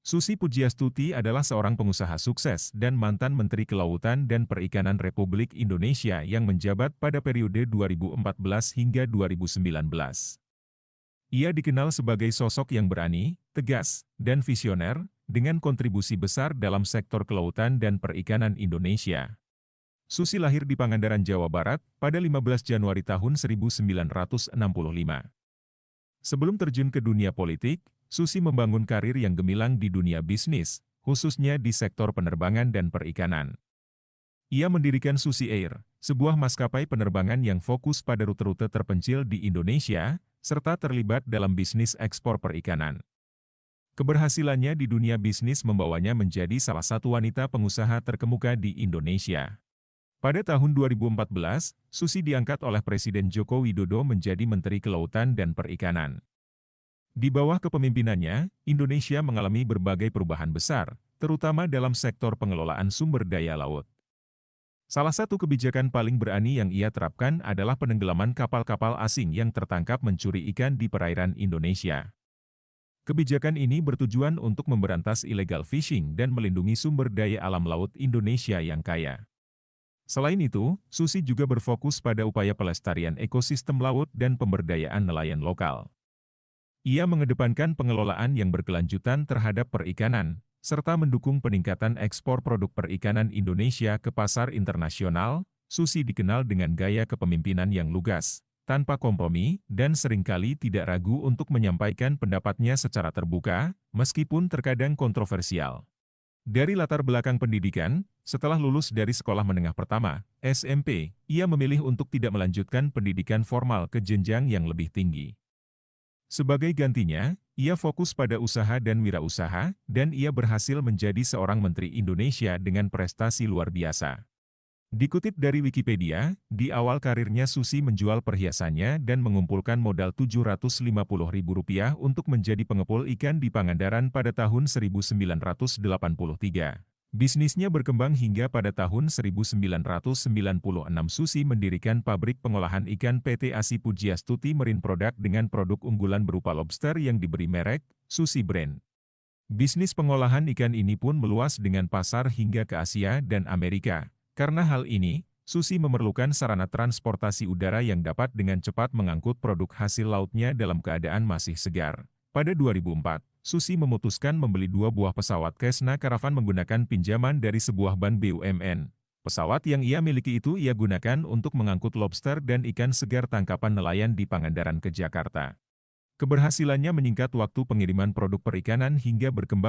Susi Pujiastuti adalah seorang pengusaha sukses dan mantan Menteri Kelautan dan Perikanan Republik Indonesia yang menjabat pada periode 2014 hingga 2019. Ia dikenal sebagai sosok yang berani, tegas, dan visioner, dengan kontribusi besar dalam sektor kelautan dan perikanan Indonesia. Susi lahir di Pangandaran, Jawa Barat, pada 15 Januari tahun 1965. Sebelum terjun ke dunia politik, Susi membangun karir yang gemilang di dunia bisnis, khususnya di sektor penerbangan dan perikanan. Ia mendirikan Susi Air, sebuah maskapai penerbangan yang fokus pada rute-rute terpencil di Indonesia, serta terlibat dalam bisnis ekspor perikanan. Keberhasilannya di dunia bisnis membawanya menjadi salah satu wanita pengusaha terkemuka di Indonesia. Pada tahun 2014, Susi diangkat oleh Presiden Joko Widodo menjadi Menteri Kelautan dan Perikanan. Di bawah kepemimpinannya, Indonesia mengalami berbagai perubahan besar, terutama dalam sektor pengelolaan sumber daya laut. Salah satu kebijakan paling berani yang ia terapkan adalah penenggelaman kapal-kapal asing yang tertangkap mencuri ikan di perairan Indonesia. Kebijakan ini bertujuan untuk memberantas illegal fishing dan melindungi sumber daya alam laut Indonesia yang kaya. Selain itu, Susi juga berfokus pada upaya pelestarian ekosistem laut dan pemberdayaan nelayan lokal. Ia mengedepankan pengelolaan yang berkelanjutan terhadap perikanan, serta mendukung peningkatan ekspor produk perikanan Indonesia ke pasar internasional. Susi dikenal dengan gaya kepemimpinan yang lugas, tanpa kompromi, dan seringkali tidak ragu untuk menyampaikan pendapatnya secara terbuka, meskipun terkadang kontroversial. Dari latar belakang pendidikan, setelah lulus dari sekolah menengah pertama, SMP, ia memilih untuk tidak melanjutkan pendidikan formal ke jenjang yang lebih tinggi. Sebagai gantinya, ia fokus pada usaha dan wirausaha, dan ia berhasil menjadi seorang Menteri Indonesia dengan prestasi luar biasa. Dikutip dari Wikipedia, di awal karirnya Susi menjual perhiasannya dan mengumpulkan modal Rp750.000 untuk menjadi pengepul ikan di Pangandaran pada tahun 1983. Bisnisnya berkembang hingga pada tahun 1996 Susi mendirikan pabrik pengolahan ikan PT Asi Pujiastuti Marine Product dengan produk unggulan berupa lobster yang diberi merek Susi Brand. Bisnis pengolahan ikan ini pun meluas dengan pasar hingga ke Asia dan Amerika. Karena hal ini, Susi memerlukan sarana transportasi udara yang dapat dengan cepat mengangkut produk hasil lautnya dalam keadaan masih segar. Pada 2004, Susi memutuskan membeli 2 buah pesawat Cessna Caravan menggunakan pinjaman dari sebuah bank BUMN. Pesawat yang ia miliki itu ia gunakan untuk mengangkut lobster dan ikan segar tangkapan nelayan di Pangandaran ke Jakarta. Keberhasilannya menyingkat waktu pengiriman produk perikanan hingga berkembang